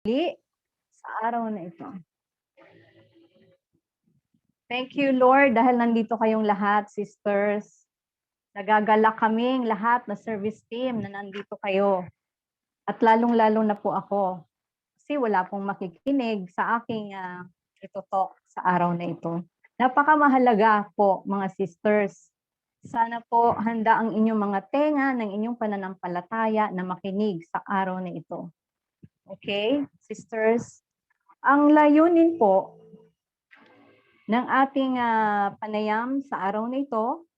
sa araw na ito. Thank you, Lord, dahil nandito kayong lahat, sisters. Nagagalak kaming lahat na service team na nandito kayo. At lalong-lalo na po ako. Kasi wala pong makikinig sa aking ito-talk sa araw na ito. Napakamahalaga po, mga sisters. Sana po handa ang inyong mga tenga ng inyong pananampalataya na makinig sa araw na ito. Okay, sisters? Ang layunin po ng ating panayam sa araw na ito,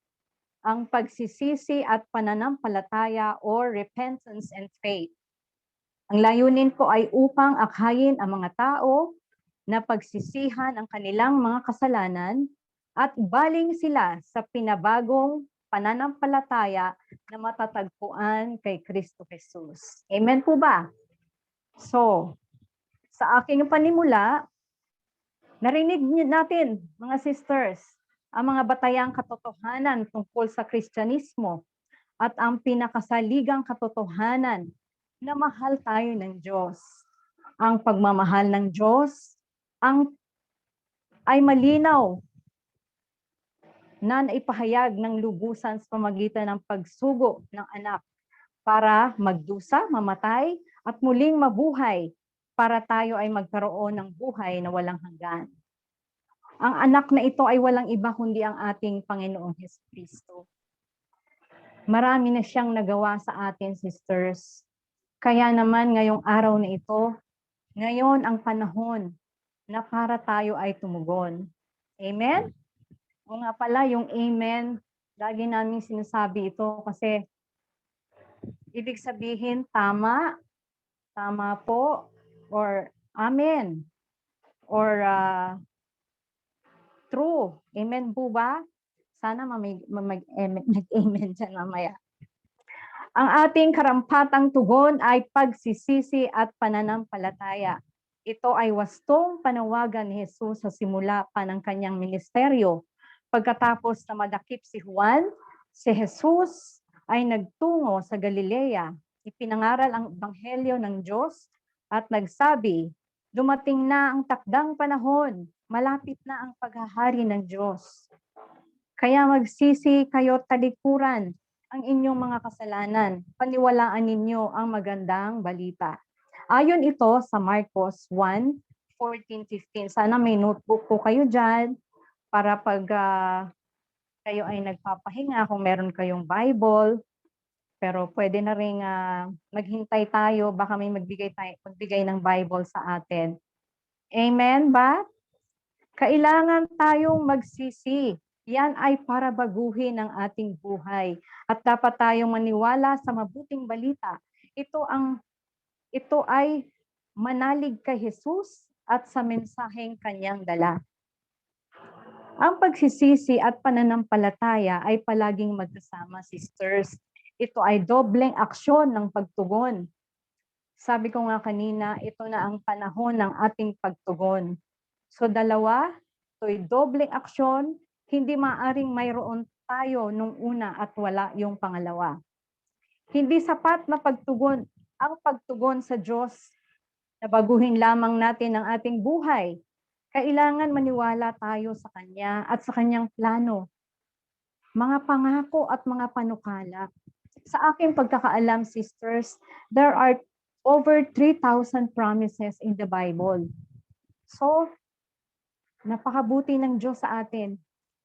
ang pagsisisi at pananampalataya or repentance and faith. Ang layunin po ay upang akhayin ang mga tao na pagsisihan ang kanilang mga kasalanan at baling sila sa pinabagong pananampalataya na matatagpuan kay Kristo Jesus. Amen po ba? So, sa aking panimula, narinig natin, mga sisters, ang mga batayang katotohanan tungkol sa Kristyanismo at ang pinakasaligang katotohanan na mahal tayo ng Diyos. Ang pagmamahal ng Diyos ay malinaw na naipahayag ng lubusan sa pamagitan ng pagsugo ng anak para magdusa, mamatay, at muling mabuhay para tayo ay magkaroon ng buhay na walang hanggan. Ang anak na ito ay walang iba kundi ang ating Panginoong Jesucristo. Marami na siyang nagawa sa atin, sisters. Kaya naman ngayong araw na ito, ngayon ang panahon na para tayo ay tumugon. Amen? O nga pala, yung amen, lagi namin sinasabi ito kasi ibig sabihin tama, tama po, or amen, or true. Amen po ba? Sana mag-amen dyan mamaya. Ang ating karampatang tugon ay pagsisisi at pananampalataya. Ito ay wastong panawagan ni Jesus sa simula pa ng kanyang ministeryo. Pagkatapos na madakip si Juan, si Jesus ay nagtungo sa Galilea. Ipinangaral ang ebanghelyo ng Diyos at nagsabi, dumating na ang takdang panahon, malapit na ang paghahari ng Diyos. Kaya magsisi kayo talikuran ang inyong mga kasalanan. Paniwalaan ninyo ang magandang balita. Ayon ito sa Marcos 1:14-15. Sana may notebook po kayo dyan para pag kayo ay nagpapahinga, kung meron kayong Bible, pero pwede na rin maghintay tayo, baka may magbigay ng Bible sa atin. Amen ba? Kailangan tayong magsisi. Yan ay para baguhin ang ating buhay. At dapat tayong maniwala sa mabuting balita. Ito ay manalig kay Jesus at sa mensaheng kanyang dala. Ang pagsisisi at pananampalataya ay palaging magkasama, sisters. Ito ay dobleng aksyon ng pagtugon. Sabi ko nga kanina, ito na ang panahon ng ating pagtugon. So dalawa, ito'y dobleng aksyon, hindi maaring mayroon tayo nung una at wala yung pangalawa. Hindi sapat na pagtugon, ang pagtugon sa Diyos na baguhin lamang natin ang ating buhay. Kailangan maniwala tayo sa Kanya at sa Kanyang plano, mga pangako at mga panukala. Sa aking pagkakaalam, sisters, there are over 3,000 promises in the Bible. So, napakabuti ng Diyos sa atin.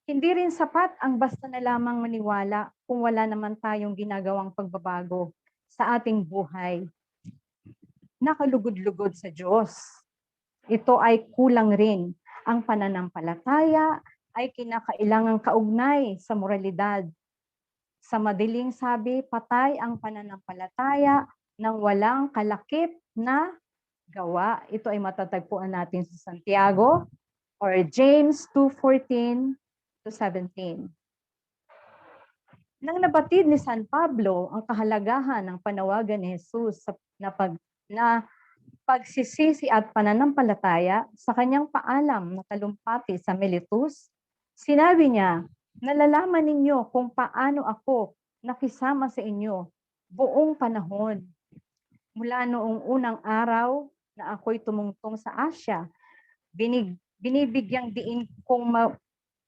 Hindi rin sapat ang basta na lamang maniwala kung wala naman tayong ginagawang pagbabago sa ating buhay. Nakalugod-lugod sa Diyos. Ito ay kulang rin. Ang pananampalataya ay kinakailangang kaugnay sa moralidad. Sa madaling sabi, patay ang pananampalataya nang walang kalakip na gawa. Ito ay matatagpuan natin sa Santiago or James 2:14-17. Nang nabatid ni San Pablo ang kahalagahan ng panawagan ni Jesus na pagsisisi at pananampalataya sa kanyang paalam na talumpati sa Miletus, sinabi niya, nalalaman ninyo kung paano ako nakisama sa inyo buong panahon. Mula noong unang araw na ako'y tumungtong sa Asya. Binibigyang diin kong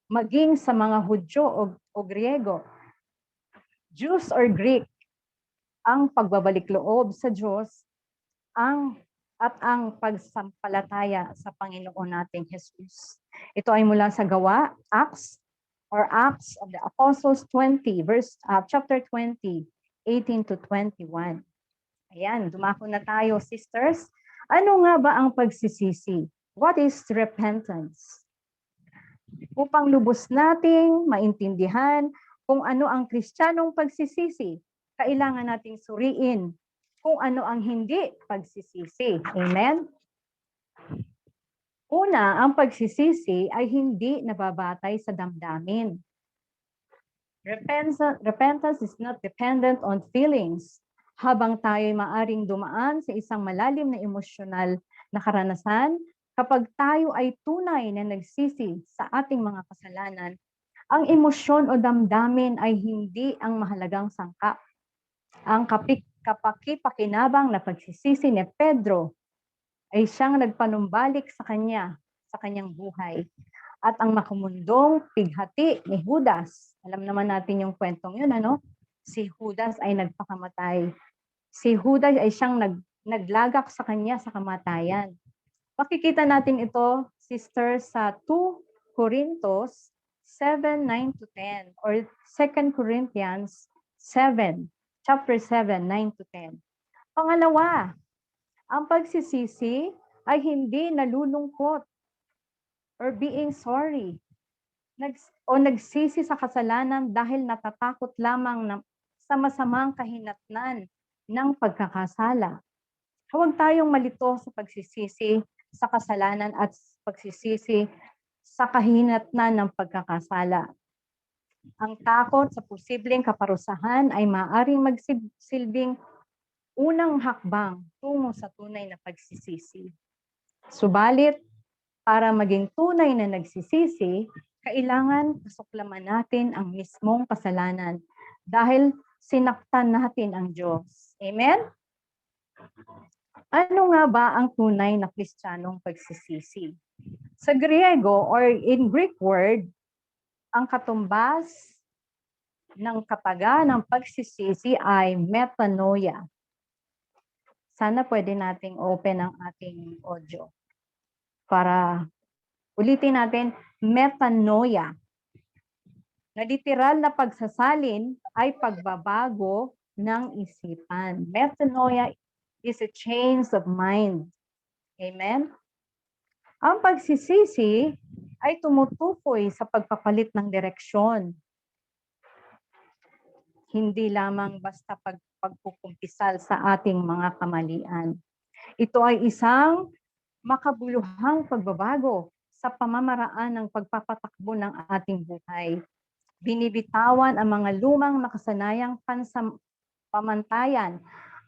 maging sa mga Hudyo o Griego, Jews or Greek, ang pagbabalik loob sa Diyos at ang pagsampalataya sa Panginoon nating Jesus. Ito ay mula sa Gawa, Acts of the Apostles 20, chapter 20, 18 to 21. Ayan, dumako na tayo, sisters. Ano nga ba ang pagsisisi? What is repentance? Upang lubos nating maintindihan kung ano ang Kristiyanong pagsisisi, kailangan nating suriin kung ano ang hindi pagsisisi. Amen? Una, ang pagsisisi ay hindi nababatay sa damdamin. Repentance is not dependent on feelings. Habang tayo'y maaring dumaan sa isang malalim na emosyonal na karanasan, kapag tayo ay tunay na nagsisi sa ating mga kasalanan, ang emosyon o damdamin ay hindi ang mahalagang sangkap. Ang kapakipakinabang na pagsisisi ni Pedro ay siyang nagpanumbalik sa kanyang buhay. At ang makamundong pighati ni Judas, alam naman natin yung kwentong yun, ano? Si Judas ay nagpakamatay. Si Judas ay siyang naglagak sa kanya sa kamatayan. Makikita natin ito, sisters, sa 2 Corinthos 7:9 to 10 or 2 Corinthians 7, chapter 7, 9 to 10. Pangalawa, ang pagsisisi ay hindi nalulungkot or being sorry. Nagsisi sa kasalanan dahil natatakot lamang sa masamang kahinatnan ng pagkakasala. Huwag tayong malito sa pagsisisi sa kasalanan at pagsisisi sa kahinatnan ng pagkakasala. Ang takot sa posibleng kaparusahan ay maaaring magsilbing unang hakbang tungo sa tunay na pagsisisi. Subalit, para maging tunay na nagsisisi, kailangan pasuklaman natin ang mismong kasalanan dahil sinaktan natin ang Diyos. Amen? Ano nga ba ang tunay na Kristiyanong pagsisisi? Sa Griego or in Greek word, ang katumbas ng kataga ng pagsisisi ay metanoia. Sana pwede nating open ang ating audio para ulitin natin, metanoia. Na literal na pagsasalin ay pagbabago ng isipan. Metanoia is a change of mind. Amen? Ang pagsisisi ay tumutukoy sa pagpapalit ng direksyon. Hindi lamang basta pagpukumpisal sa ating mga kamalian. Ito ay isang makabuluhang pagbabago sa pamamaraan ng pagpapatakbo ng ating buhay. Binibitawan ang mga lumang nakasanayang pamantayan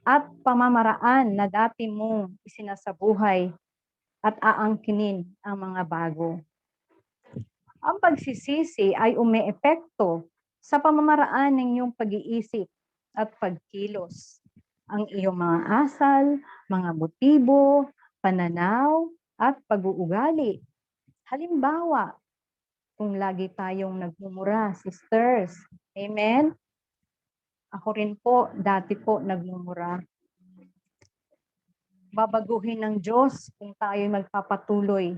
at pamamaraan na dati mong isinasabuhay at aangkinin ang mga bago. Ang pagsisisi ay umeepekto sa pamamaraan ng iyong pag-iisip at pagkilos. Ang iyong mga asal, mga motibo, pananaw, at pag-uugali. Halimbawa, kung lagi tayong nagmumura, sisters, amen? Ako rin po, dati po nagmumura. Babaguhin ng Diyos kung tayo magpapatuloy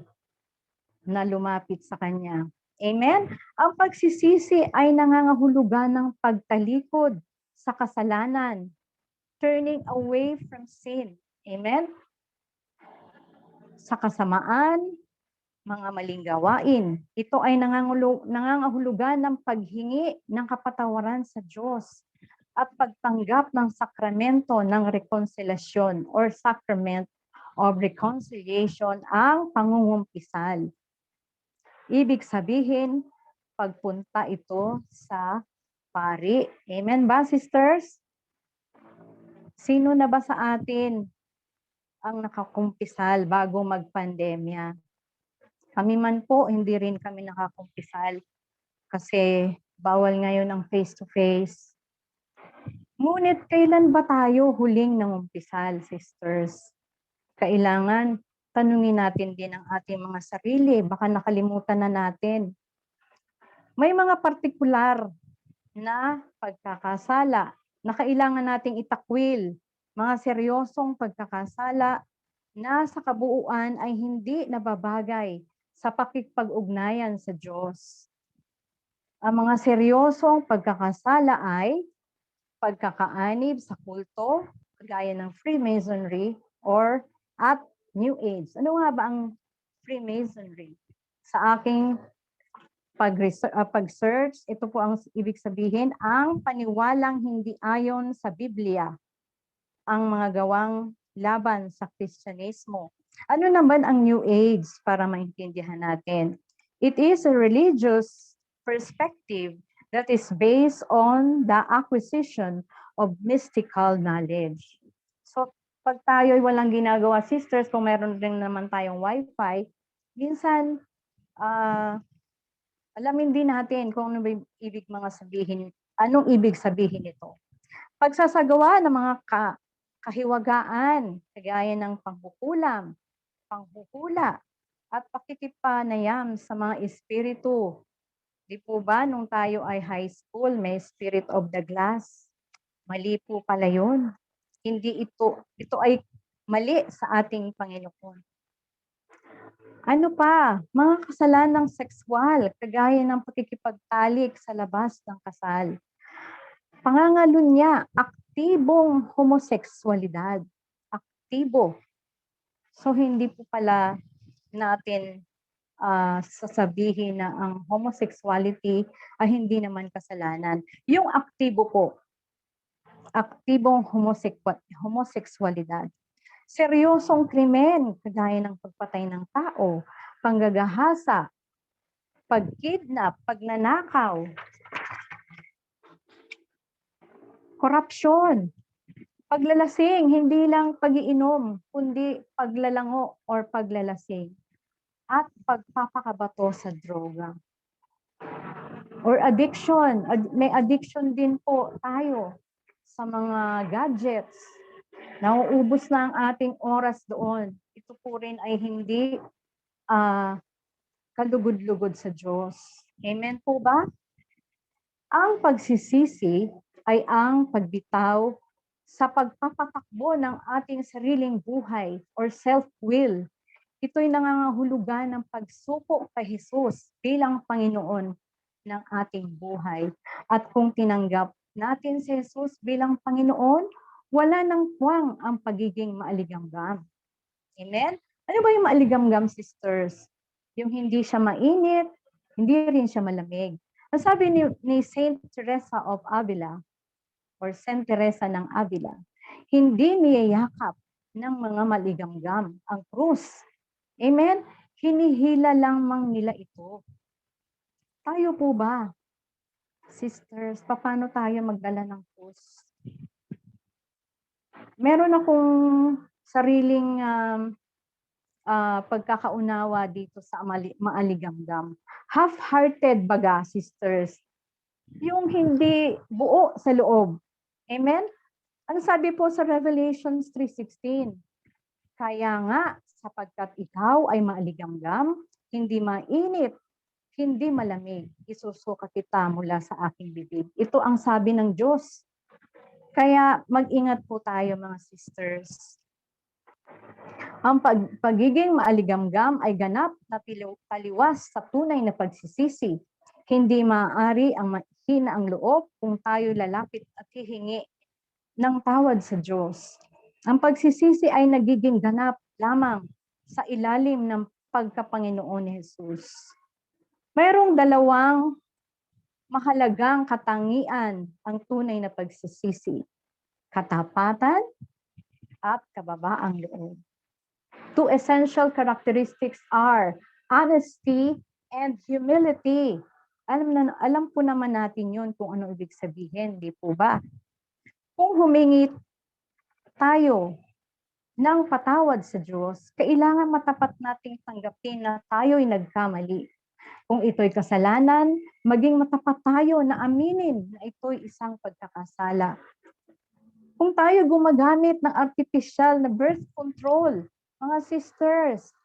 na lumapit sa Kanya. Amen? Ang pagsisisi ay nangangahulugan ng pagtalikod sa kasalanan, turning away from sin. Amen? Sa kasamaan, mga maling gawain. Ito ay nangangahulugan ng paghingi ng kapatawaran sa Diyos at pagtanggap ng sakramento ng reconciliation or sacrament of reconciliation ang pangungumpisal. Ibig sabihin, pagpunta ito sa pari. Amen ba, sisters? Sino na ba sa atin ang nakakumpisal bago magpandemya? Kami man po, hindi rin kami nakakumpisal kasi bawal ngayon ang face-to-face. Ngunit kailan ba tayo huling nangumpisal, sisters? Kailangan tanungin natin din ang ating mga sarili, baka nakalimutan na natin. May mga partikular na pagkakasala na kailangan nating itakwil, mga seryosong pagkakasala na sa kabuuan ay hindi nababagay sa pakikipag-ugnayan sa Diyos. Ang mga seryosong pagkakasala ay pagkakaanib sa kulto, kagaya ng Freemasonry or at New Age. Ano nga ba ang Freemasonry? Sa aking pag-search, ito po ang ibig sabihin, ang paniwalang hindi ayon sa Biblia, ang mga gawang laban sa Kristyanismo. Ano naman ang New Age para maintindihan natin? It is a religious perspective that is based on the acquisition of mystical knowledge. So, pag tayo'y walang ginagawa, sisters, kung meron din naman tayong wifi, minsan, alamin din natin kung ano ba anong ibig sabihin nito. Pagsasagawa ng mga kahiwagaan, kagaya ng panghukulam, panghuhula, at pakikipanayam sa mga espiritu. Di po ba nung tayo ay high school, may spirit of the glass? Mali po pala yun. Hindi ito ay mali sa ating Panginoon. Ano pa? Mga kasalanang sexual, kagaya ng pakikipagtalik sa labas ng kasal. Pangangalunya, aktibong homoseksualidad. Aktibo. So hindi po pala natin sasabihin na ang homosexuality ay hindi naman kasalanan. Yung aktibo po, aktibong homoseksualidad. Seryosong krimen, kagaya ng pagpatay ng tao, panggagahasa, pagkidnap, pagnanakaw, korupsyon, paglalasing, hindi lang pag-iinom, kundi paglalango or paglalasing, at pagpapakabato sa droga. Or addiction, may addiction din po tayo sa mga gadgets. Nauubos na ang ating oras doon. Ito po rin ay hindi kalugod-lugod sa Diyos. Amen po ba? Ang pagsisisi ay ang pagbitaw sa pagpapatakbo ng ating sariling buhay or self-will. Ito'y nangangahulugan ng pagsuko kay Jesus bilang Panginoon ng ating buhay. At kung tinanggap natin si Jesus bilang Panginoon, wala nang puwang ang pagiging maaligamgam. Amen? Ano ba yung maaligamgam, sisters? Yung hindi siya mainit, hindi rin siya malamig. Ang sabi ni Saint Teresa of Avila, or Saint Teresa ng Avila, hindi niyayakap ng mga maligamgam ang krus. Amen? Hinihila lamang nila ito. Tayo po ba, sisters, paano tayo magdala ng krus? Meron akong sariling pagkakaunawa dito sa maaligamgam. Half-hearted baga, sisters. Yung hindi buo sa loob. Amen? Ano sabi po sa Revelations 3:16? Kaya nga, sapagkat ikaw ay maaligamgam, hindi mainit, hindi malamig, isusuka kita mula sa aking bibig. Ito ang sabi ng Diyos. Kaya mag-ingat po tayo, mga sisters. Ang pagiging maaligamgam ay ganap na taliwas sa tunay na pagsisisi. Hindi maaari ang mahina ang loob kung tayo lalapit at hihingi ng tawad sa Diyos. Ang pagsisisi ay nagiging ganap lamang sa ilalim ng pagkapanginoon ni Jesus. Mayroong dalawang mahalagang katangian ang tunay na pagsisisi. Katapatan at kababaang loob. Two essential characteristics are honesty and humility. Alam po naman natin yun kung ano ibig sabihin, di po ba? Kung humingi tayo ng patawad sa Diyos, kailangan matapat nating tanggapin na tayo'y nagkamali. Kung ito'y kasalanan, maging matapat tayo na aminin na ito'y isang pagkakasala. Kung tayo gumagamit ng artificial na birth control, Mga sisters,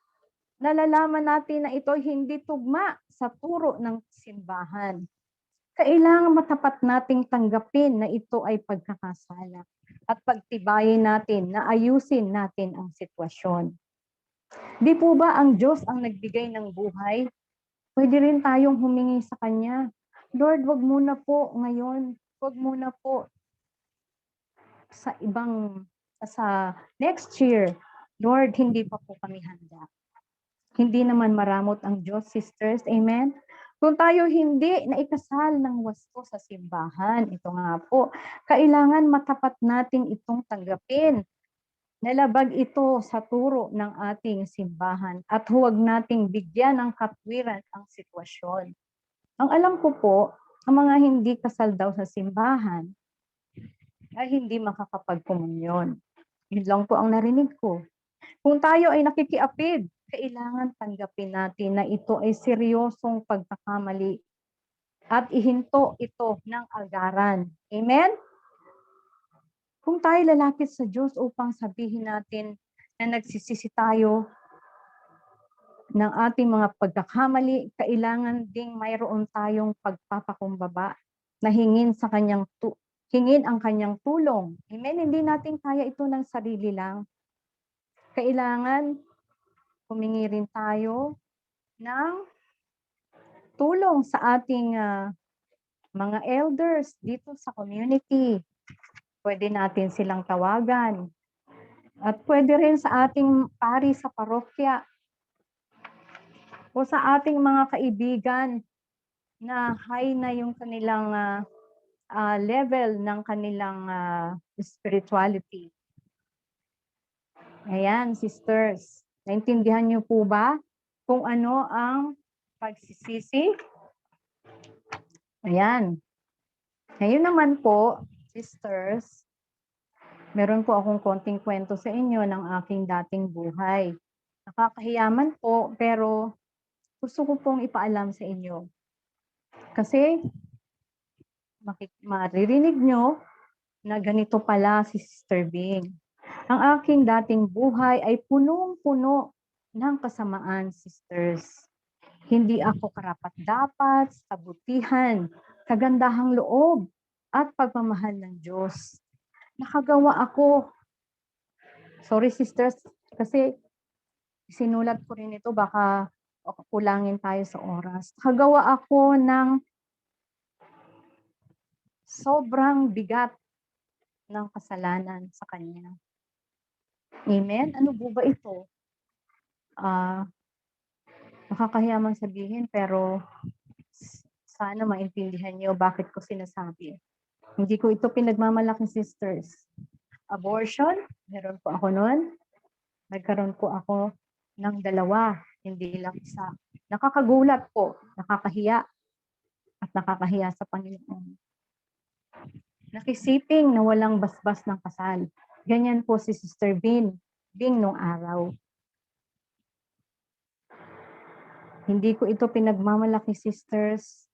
nalalaman natin na ito hindi tugma sa turo ng simbahan. Kailangan matapat nating tanggapin na ito ay pagkakasala at pagtibayin natin na ayusin natin ang sitwasyon. Di po ba ang Diyos ang nagbigay ng buhay? Pwede rin tayong humingi sa Kanya. Lord, wag muna po ngayon. Wag muna po sa next year. Lord, hindi pa po kami handa. Hindi naman maramot ang Diyos, sisters. Amen? Kung tayo hindi naikasal ng wasto sa simbahan, ito nga po, kailangan matapat nating itong tanggapin. Nalabag ito sa turo ng ating simbahan at huwag nating bigyan ng katwiran ang sitwasyon. Ang alam ko po, ang mga hindi kasal daw sa simbahan ay hindi makakapagkomunyon. Yun lang po ang narinig ko. Kung tayo ay nakikiapid, kailangan tanggapin natin na ito ay seryosong pagkakamali at ihinto ito ng agaran. Amen? Kung tayo lalapit sa Diyos upang sabihin natin na nagsisisi tayo ng ating mga pagkakamali, kailangan ding mayroon tayong pagpapakumbaba na hingin ang kanyang tulong. Amen? Hindi natin kaya ito ng sarili lang. Kailangan humingi rin tayo ng tulong sa ating mga elders dito sa community. Pwede natin silang tawagan. At pwede rin sa ating pari sa parokya o sa ating mga kaibigan na high na yung kanilang level ng kanilang spirituality. Ayan, sisters. Naintindihan niyo po ba kung ano ang pagsisisi? Ayan. Ngayon naman po, sisters, meron po akong konting kwento sa inyo ng aking dating buhay. Nakakahiyaman po, pero gusto ko pong ipaalam sa inyo. Kasi maririnig nyo na ganito pala si Sister Bing. Ang aking dating buhay ay punong-puno ng kasamaan, sisters. Hindi ako karapat-dapat, kabutihan, kagandahang loob, at pagmamahal ng Diyos. Nakagawa ako. Sorry, sisters, kasi sinulat ko rin ito, baka kulangin tayo sa oras. Nakagawa ako ng sobrang bigat ng kasalanan sa Kanya. Amen? Ano po ba ito? Nakakahiyamang sabihin, pero sana maintindihan niyo bakit ko sinasabi. Hindi ko ito pinagmamalaki, sisters. Abortion, meron po ako noon. Nagkaroon po ako ng 2, hindi lang isa. Nakakagulat po, nakakahiya, at nakakahiya sa Panginoon. Nakisiping na walang basbas ng kasal. Ganyan po si Sister Bing nung araw. Hindi ko ito pinagmamalaki, sisters.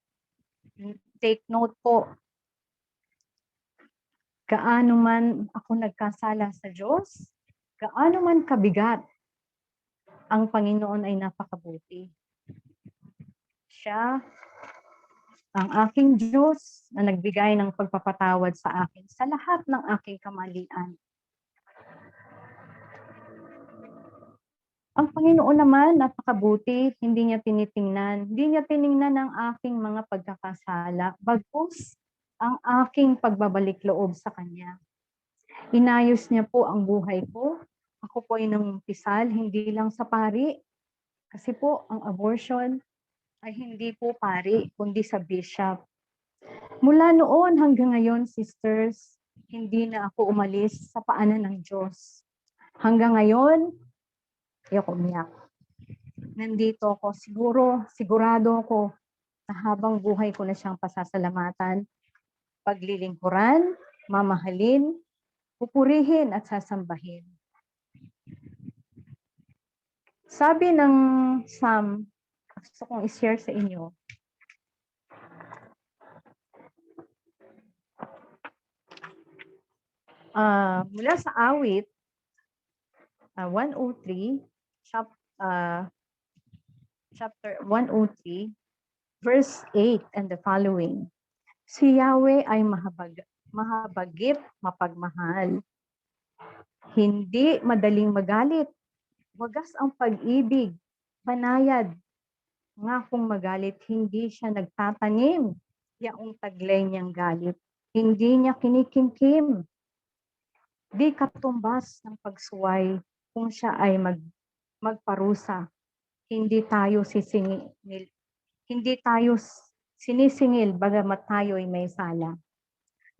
Take note po. Gaano man ako nagkasala sa Diyos, gaano man kabigat, ang Panginoon ay napakabuti. Siya ang aking Diyos na nagbigay ng pagpapatawad sa akin sa lahat ng aking kamalian. Ang Panginoon naman, napakabuti, hindi niya tinitingnan. Hindi niya tiningnan ang aking mga pagkakasala, bagkus ang aking pagbabalik loob sa Kanya. Inayos niya po ang buhay ko. Ako po ay nangumpisal, hindi lang sa pari. Kasi po, ang abortion ay hindi po pari, kundi sa bishop. Mula noon hanggang ngayon, sisters, hindi na ako umalis sa paanan ng Diyos. Hanggang ngayon, ayoko umiyak. Nandito ako, sigurado ako na habang buhay ko na siyang pasasalamatan, paglilingkuran, mamahalin, pupurihin at sasambahin. Sabi ng Psalm, gusto kong i-share sa inyo. Mula sa awit, 103, chapter 103, verse 8 and the following. Si Yahweh ay mahabagip, mapagmahal. Hindi madaling magalit. Wagas ang pag-ibig, banayad. Nga kung magalit, hindi siya nagtatanim. Yaong taglay niyang galit. Hindi niya kinikimkim. Di katumbas ng pagsuway kung siya ay magparusa. Hindi tayo sinisingil bagamat tayo ay may sala.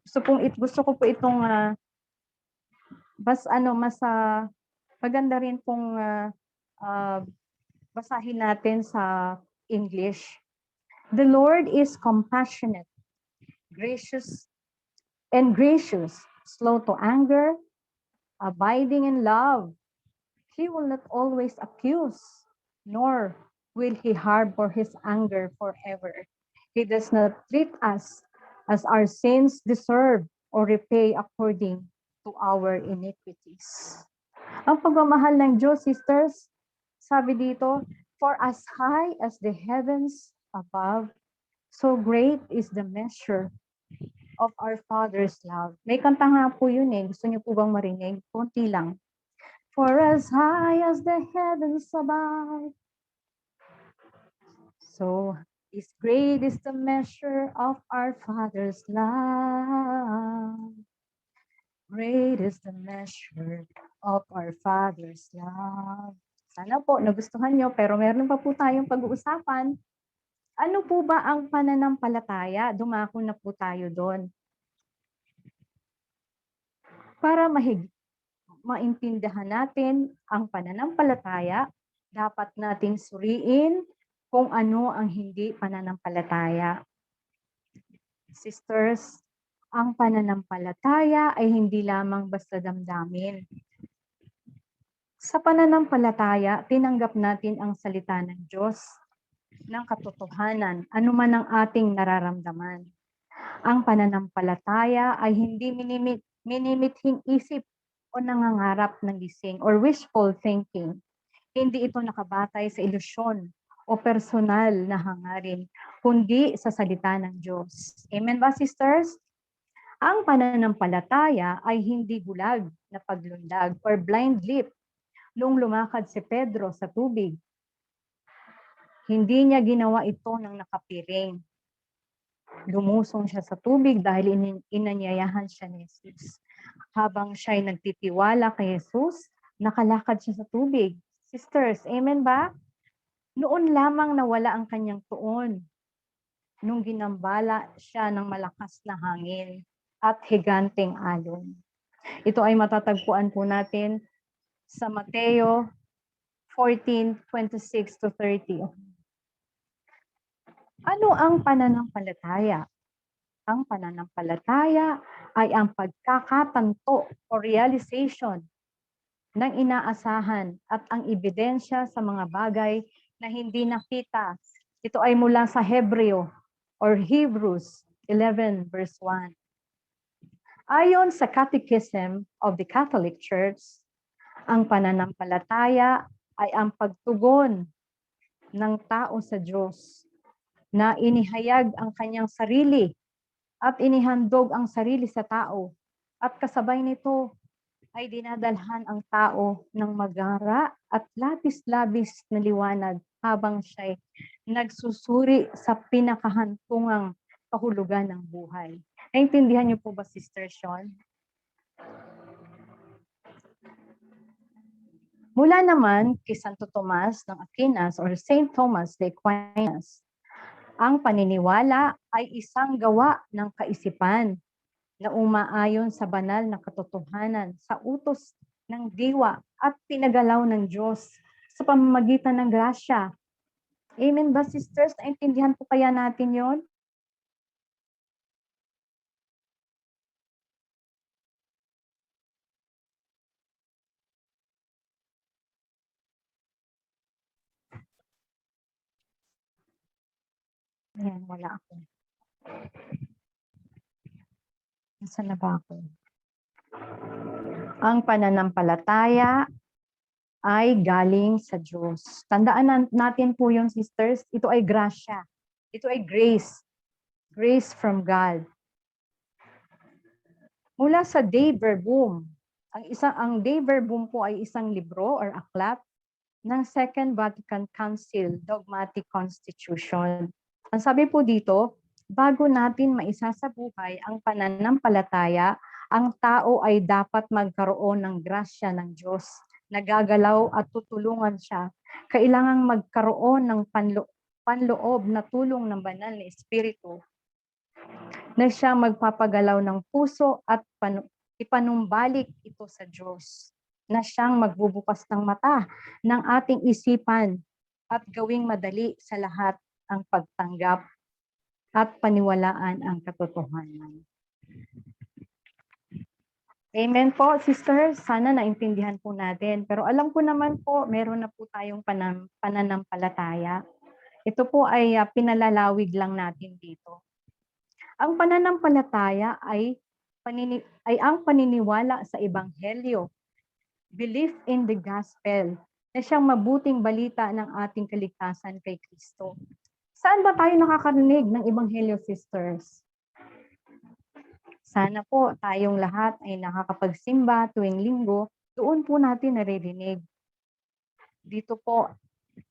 Gusto ko po itong maganda rin pong basahin natin sa English. The Lord is compassionate, gracious, slow to anger, abiding in love. He will not always accuse, nor will he harbor his anger forever. He does not treat us as our sins deserve or repay according to our iniquities. Ang pagmamahal ng Diyos, sisters, sabi dito, for as high as the heavens above, so great is the measure of our Father's love. May kanta nga po yun eh. Gusto niyo po bang marinig? Kunti lang. For as high as the heavens above, so is great is the measure of our Father's love. Great is the measure of our Father's love. Sana po nagustuhan nyo, pero meron pa po tayong pag-uusapan. Ano po ba ang pananampalataya? Dumako na po tayo doon. Para maintindihan natin ang pananampalataya, dapat nating suriin kung ano ang hindi pananampalataya. Sisters, ang pananampalataya ay hindi lamang basta damdamin. Sa pananampalataya, tinanggap natin ang salita ng Diyos, ng katotohanan, anuman ang ating nararamdaman. Ang pananampalataya ay hindi minimithing isip o nangangarap ng gising or wishful thinking. Hindi ito nakabatay sa ilusyon o personal na hangarin, kundi sa salita ng Diyos. Amen ba, sisters? Ang pananampalataya ay hindi bulag na paglundag or blind leap nung lumakad si Pedro sa tubig. Hindi niya ginawa ito ng nakapiring. Lumusong siya sa tubig dahil inanyayahan siya ni Jesus. Habang siya ay nagtitiwala kay Jesus, nakalakad siya sa tubig. Sisters, amen ba? Noon lamang nawala ang kanyang tuon nung ginambala siya ng malakas na hangin at higanteng alon. Ito ay matatagpuan po natin sa Mateo 14:26-30. Ano ang pananampalataya? Ang pananampalataya ay ang pagkakatanto o realization ng inaasahan at ang ebidensya sa mga bagay na hindi nakita. Ito ay mula sa Hebreo or Hebrews 11 verse 1. Ayon sa Catechism of the Catholic Church, ang pananampalataya ay ang pagtugon ng tao sa Diyos na inihayag ang kanyang sarili at inihandog ang sarili sa tao. At kasabay nito ay dinadalhan ang tao ng magara at labis-labis na liwanag habang siya'y nagsusuri sa pinakahantungang kahulugan ng buhay. Naintindihan niyo po ba, Sister Sean? Mula naman kay Santo Tomas ng Aquinas or Saint Thomas de Aquinas, ang paniniwala ay isang gawa ng kaisipan na umaayon sa banal na katotohanan sa utos ng diwa at pinagalaw ng Diyos sa pamamagitan ng grasya. Amen ba, sisters? Naintindihan po kaya natin yon? Ayan, wala ako. Nasaan na ba ako? Ang pananampalataya ay galing sa Diyos. Tandaan natin po yung sisters, ito ay grasya. Ito ay grace. Grace from God. Mula sa Dei Verbum. Ang Dei Verbum po ay isang libro or aklat ng Second Vatican Council Dogmatic Constitution. Ang sabi po dito, bago natin maisa sa buhay ang pananampalataya, ang tao ay dapat magkaroon ng grasya ng Diyos. Nagagalaw at tutulungan siya. Kailangang magkaroon ng panloob na tulong ng banal na Espiritu na siya magpapagalaw ng puso at ipanumbalik ito sa Diyos, na siyang magbubukas ng mata ng ating isipan at gawing madali sa lahat ang pagtanggap at paniwalaan ang katotohanan. Amen po, sisters. Sana naintindihan po natin. Pero alam ko naman po, meron na po tayong pananampalataya. Ito po ay pinalalawig lang natin dito. Ang pananampalataya ay ang paniniwala sa Ebanghelyo, belief in the gospel, na siyang mabuting balita ng ating kaligtasan kay Kristo. Saan ba tayo nakakarinig ng Ebanghelyo, sisters? Sana po tayong lahat ay nakakapagsimba tuwing linggo, doon po natin naririnig. Dito po,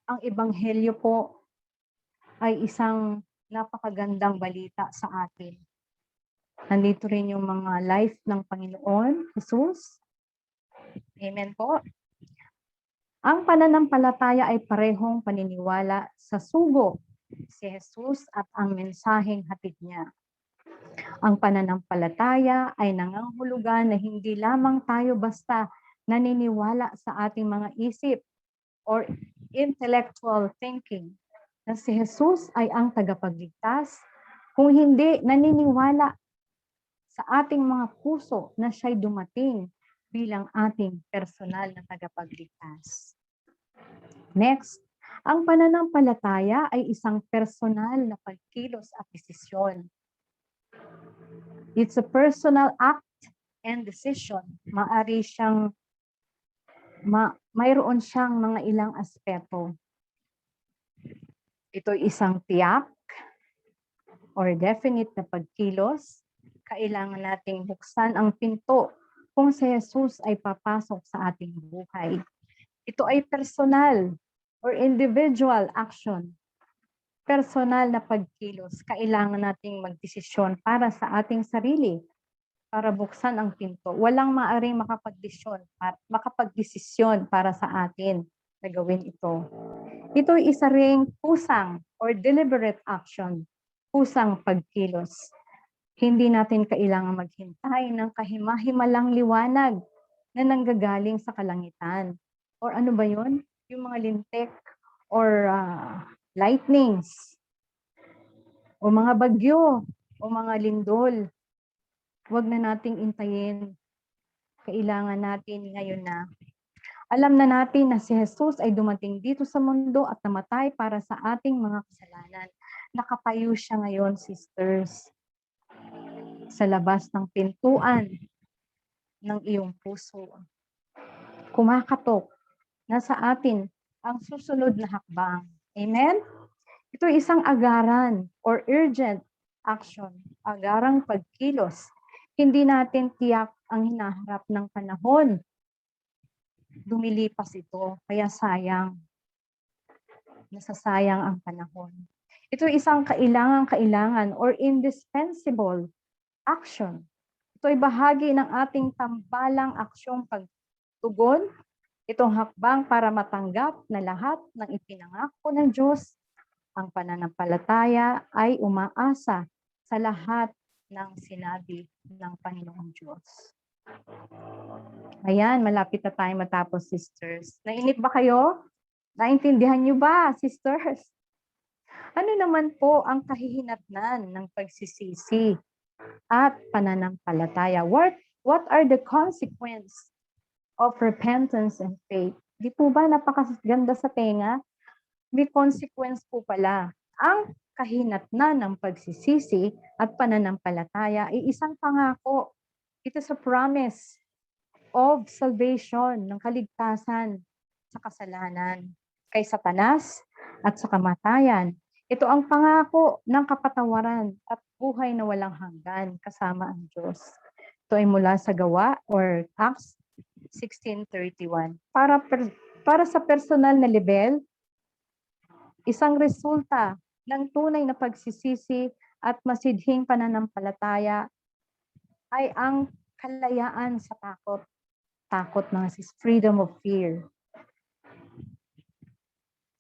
ang Ebanghelyo po ay isang napakagandang balita sa atin. Nandito rin yung mga life ng Panginoon, Jesus. Amen po. Ang pananampalataya ay parehong paniniwala sa sugo, si Jesus at ang mensaheng hatid niya. Ang pananampalataya ay nangangahulugan na hindi lamang tayo basta naniniwala sa ating mga isip or intellectual thinking na si Jesus ay ang tagapagligtas, kung hindi naniniwala sa ating mga puso na siya'y dumating bilang ating personal na tagapagligtas. Next, ang pananampalataya ay isang personal na pagkilos at desisyon. It's a personal act and decision. Mayroon siyang mga ilang aspeto. Ito ay isang tiyak or definite na pagkilos. Kailangan nating buksan ang pinto kung si Jesus ay papasok sa ating buhay. Ito ay personal or individual action. Personal na pagkilos. Kailangan nating magdesisyon para sa ating sarili, para buksan ang pinto. Walang maaring makapagdesisyon para sa atin na gawin ito. Ito ay isa ring pusang or deliberate action. Pusang pagkilos. Hindi natin kailangan maghintay ng kahimahimalang liwanag na nanggagaling sa kalangitan. Or ano ba yun? Yung mga lintik or lightnings, o mga bagyo, o mga lindol. Huwag na nating intayin. Kailangan natin ngayon na alam na natin na si Jesus ay dumating dito sa mundo at namatay para sa ating mga kasalanan. Nakatayo siya ngayon, sisters, sa labas ng pintuan ng iyong puso. Kumakatok na sa atin ang susunod na hakbang. Amen? Ito ay isang agaran or urgent action, agarang pagkilos. Hindi natin tiyak ang hinaharap ng panahon. Lumilipas ito, kaya sayang. Nasasayang ang panahon. Ito ay isang kailangan or indispensable action. Ito ay bahagi ng ating tambalang aksyong pagtugon. Itong hakbang para matanggap na lahat ng ipinangako ng Diyos. Ang pananampalataya ay umaasa sa lahat ng sinabi ng Panginoong Diyos. Ayan, malapit na tayo matapos, sisters. Nainip ba kayo? Naintindihan niyo ba, sisters? Ano naman po ang kahihinatnan ng pagsisisi at pananampalataya? What are the consequences of repentance and faith? Di po ba napakaganda sa tenga? May consequence po pala. Ang kahinatnan ng pagsisisi at pananampalataya ay isang pangako. It is a promise of salvation, ng kaligtasan sa kasalanan, kay Satanas at sa kamatayan. Ito ang pangako ng kapatawaran at buhay na walang hanggan kasama ang Diyos. Ito ay mula sa Gawa or Acts 16:31. Para sa personal na level, isang resulta ng tunay na pagsisisi at masidhing pananampalataya ay ang kalayaan sa takot. Takot mga sis, freedom of fear.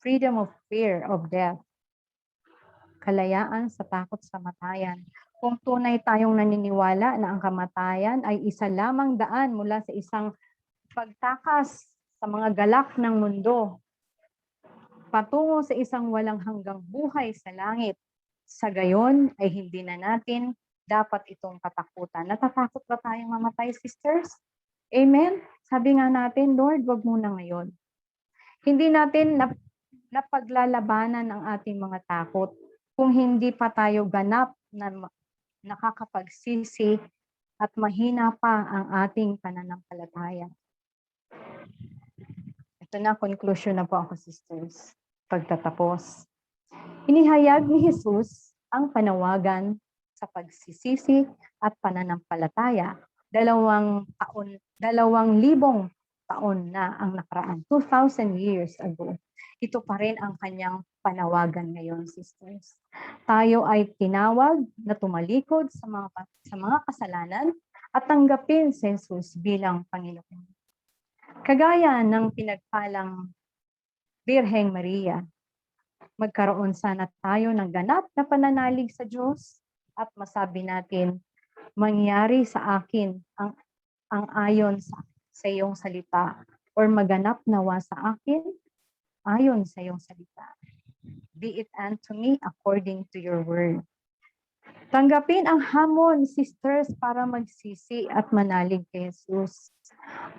Freedom of fear of death. Kalayaan sa takot sa kamatayan. Kung tunay tayong naniniwala na ang kamatayan ay isa lamang daan mula sa isang pagtakas sa mga galak ng mundo, patungo sa isang walang hanggang buhay sa langit, sa gayon ay hindi na natin dapat itong katakutan. Natatakot ba tayong mamatay, sisters? Amen? Sabi nga natin, Lord, wag muna ngayon. Hindi natin napaglalabanan ang ating mga takot kung hindi pa tayo ganap na nakakapagsisi at mahina pa ang ating pananampalataya. Ito na, conclusion na po ako, sisters. Pagtatapos. Inihayag ni Jesus ang panawagan sa pagsisisi at pananampalataya. 2,000 taon na ang nakaraan. 2,000 years ago. Ito pa rin ang kanyang panawagan ngayon, sisters. Tayo ay tinawag na tumalikod sa mga kasalanan at tanggapin si Jesus bilang Panginoon. Kagaya ng pinagpalang Birheng Maria, magkaroon sana tayo ng ganap na pananalig sa Diyos at masabi natin, mangyari sa akin ang ayon sa iyong salita or maganap nawa sa akin ayon sa iyong salita. Be it unto me according to your word. Tanggapin ang hamon, sisters, para magsisi at manalig kay Jesus.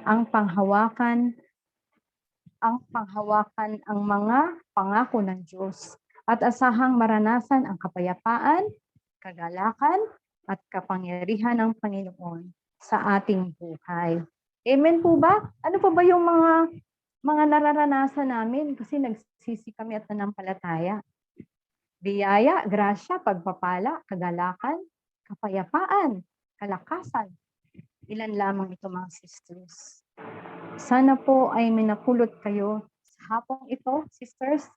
Ang panghawakan ang mga pangako ng Diyos at asahang maranasan ang kapayapaan, kagalakan, at kapangyarihan ng Panginoon sa ating buhay. Amen po ba? Ano pa ba yung mga nararanasan namin kasi nagsisi kami at nanampalataya? Biyaya, grasya, pagpapala, kagalakan, kapayapaan, kalakasan. Ilan lamang ito, mga sisters. Sana po ay minapulot kayo sa hapong ito, sisters,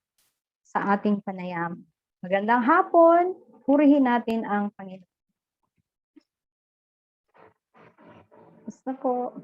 sa ating panayam. Magandang hapon, purihin natin ang Panginoon. Basta po.